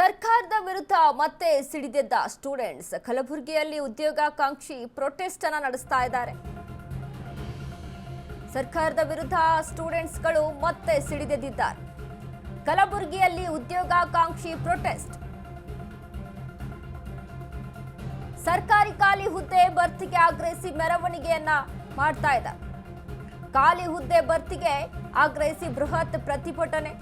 ಸರ್ಕಾರದ ವಿರುದ್ಧ ಮತ್ತೆ ಸಿಡಿದೆದ್ದ ಸ್ಟೂಡೆಂಟ್ಸ್ ಕಲಬುರಗಿಯಲ್ಲಿ ಉದ್ಯೋಗಾಕಾಂಕ್ಷಿ ಪ್ರೊಟೆಸ್ಟ್ ಅನ್ನು ನಡೆಸ್ತಾ ಇದ್ದಾರೆ. ಸರ್ಕಾರದ ವಿರುದ್ಧ ಸ್ಟೂಡೆಂಟ್ಸ್ಗಳು ಮತ್ತೆ ಸಿಡಿದೆದ್ದಿದ್ದಾರೆ. ಕಲಬುರಗಿಯಲ್ಲಿ ಉದ್ಯೋಗಾಕಾಂಕ್ಷಿ ಪ್ರೊಟೆಸ್ಟ್. ಸರ್ಕಾರಿ ಖಾಲಿ ಹುದ್ದೆ ಭರ್ತಿಗೆ ಆಗ್ರಹಿಸಿ ಮೆರವಣಿಗೆಯನ್ನ ಮಾಡ್ತಾ ಇದ್ದಾರೆ. ಖಾಲಿ ಹುದ್ದೆ ಭರ್ತಿಗೆ ಆಗ್ರಹಿಸಿ ಬೃಹತ್ ಪ್ರತಿಭಟನೆ.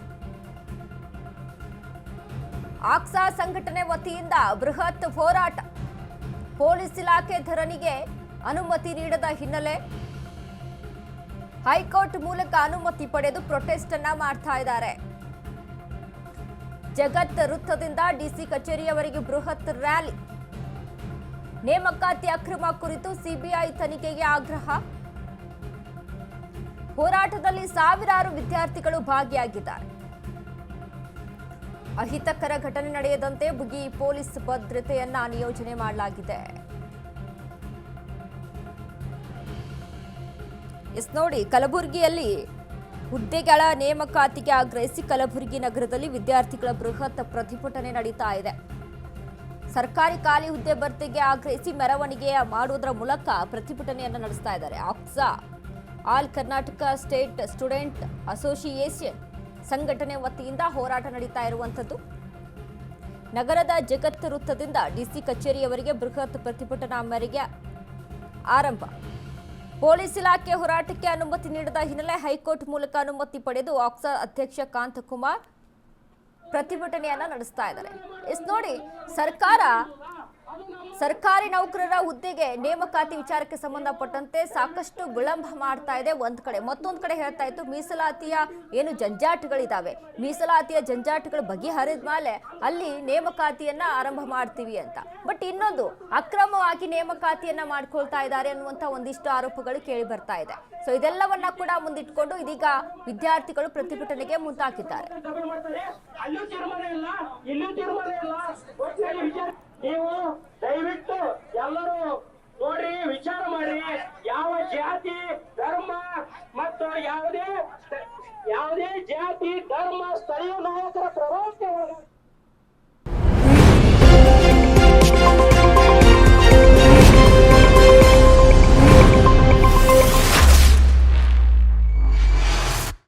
ಆಕ್ಸಾ ಸಂಘಟನೆ ವತಿಯಿಂದ ಬೃಹತ್ ಹೋರಾಟ. ಪೊಲೀಸ್ ಇಲಾಖೆ ಧರಣಿಗೆ ಅನುಮತಿ ನೀಡದ ಹಿನ್ನೆಲೆ ಹೈಕೋರ್ಟ್ ಮೂಲಕ ಅನುಮತಿ ಪಡೆದು ಪ್ರೊಟೆಸ್ಟ್ ಅನ್ನ ಮಾಡ್ತಾ ಇದ್ದಾರೆ. ಜಗತ್ ವೃತ್ತದಿಂದ ಡಿಸಿ ಕಚೇರಿಯವರೆಗೆ ಬೃಹತ್ ರ್ಯಾಲಿ. ನೇಮಕಾತಿ ಅಕ್ರಮ ಕುರಿತು ಸಿಬಿಐ ತನಿಖೆಗೆ ಆಗ್ರಹ. ಹೋರಾಟದಲ್ಲಿ ಸಾವಿರಾರು ವಿದ್ಯಾರ್ಥಿಗಳು ಭಾಗಿಯಾಗಿದ್ದಾರೆ. ಅಹಿತಕರ ಘಟನೆ ನಡೆಯದಂತೆ ಬಿಗಿ ಪೊಲೀಸ್ ಭದ್ರತೆಯನ್ನ ನಿಯೋಜನೆ ಮಾಡಲಾಗಿದೆ. ನೋಡಿ, ಕಲಬುರಗಿಯಲ್ಲಿ ಹುದ್ದೆಗಳ ನೇಮಕಾತಿಗೆ ಆಗ್ರಹಿಸಿ ಕಲಬುರಗಿ ನಗರದಲ್ಲಿ ವಿದ್ಯಾರ್ಥಿಗಳ ಬೃಹತ್ ಪ್ರತಿಭಟನೆ ನಡೀತಾ ಇದೆ. ಸರ್ಕಾರಿ ಖಾಲಿ ಹುದ್ದೆ ಭರ್ತಿಗೆ ಆಗ್ರಹಿಸಿ ಮೆರವಣಿಗೆ ಮಾಡುವುದರ ಮೂಲಕ ಪ್ರತಿಭಟನೆಯನ್ನು ನಡೆಸ್ತಾ ಇದ್ದಾರೆ. Akzo all Karnataka state student association ಸಂಘಟನೆ ವತಿಯಿಂದ ಹೋರಾಟ ನಡೀತಾ ಇರುವಂಥದ್ದು. ನಗರದ ಜಗತ್ ವೃತ್ತದಿಂದ ಡಿಸಿ ಕಚೇರಿಯವರೆಗೆ ಬೃಹತ್ ಪ್ರತಿಭಟನಾ ಮೆರವಣಿಗೆ ಆರಂಭ. ಪೊಲೀಸ್ ಇಲಾಖೆ ಹೋರಾಟಕ್ಕೆ ಅನುಮತಿ ನೀಡದ ಹಿನ್ನೆಲೆ ಹೈಕೋರ್ಟ್ ಮೂಲಕ ಅನುಮತಿ ಪಡೆದು ಆಕ್ಸಾ ಅಧ್ಯಕ್ಷ ಕಾಂತಕುಮಾರ್ ಪ್ರತಿಭಟನೆಯನ್ನ ನಡೆಸ್ತಾ ಇದ್ದಾರೆ. ನೋಡಿ, ಸರ್ಕಾರಿ ನೌಕರರ ಹುದ್ದೆಗೆ ನೇಮಕಾತಿ ವಿಚಾರಕ್ಕೆ ಸಂಬಂಧಪಟ್ಟಂತೆ ಸಾಕಷ್ಟು ವಿಳಂಬ ಮಾಡ್ತಾ ಇದೆ. ಒಂದ್ ಕಡೆ ಮತ್ತೊಂದ್ ಕಡೆ ಹೇಳ್ತಾ ಇತ್ತು ಮೀಸಲಾತಿಯ ಏನು ಜಂಜಾಟಗಳಿದಾವೆ, ಮೀಸಲಾತಿಯ ಜಂಜಾಟಗಳು ಬಗೆಹರಿದ ಮೇಲೆ ಅಲ್ಲಿ ನೇಮಕಾತಿಯನ್ನ ಆರಂಭ ಮಾಡ್ತೀವಿ ಅಂತ. ಬಟ್ ಇನ್ನೊಂದು ಅಕ್ರಮವಾಗಿ ನೇಮಕಾತಿಯನ್ನ ಮಾಡ್ಕೊಳ್ತಾ ಇದ್ದಾರೆ ಅನ್ನುವಂತ ಒಂದಿಷ್ಟು ಆರೋಪಗಳು ಕೇಳಿ ಬರ್ತಾ ಇದೆ. ಸೊ ಇದೆಲ್ಲವನ್ನ ಕೂಡ ಮುಂದಿಟ್ಕೊಂಡು ಇದೀಗ ವಿದ್ಯಾರ್ಥಿಗಳು ಪ್ರತಿಭಟನೆಗೆ ಮುಂದಾಗಿದ್ದಾರೆ. ನೀವು ದಯವಿಟ್ಟು ಎಲ್ಲರೂ ನೋಡ್ರಿ, ವಿಚಾರ ಮಾಡ್ರಿ. ಯಾವ ಜಾತಿ ಧರ್ಮ ಮತ್ತು ಯಾವುದೇ ಜಾತಿ ಧರ್ಮ ಸ್ಥಳೀಯ ನಾಯಕರ ಪ್ರಭಾವಕ್ಕೆ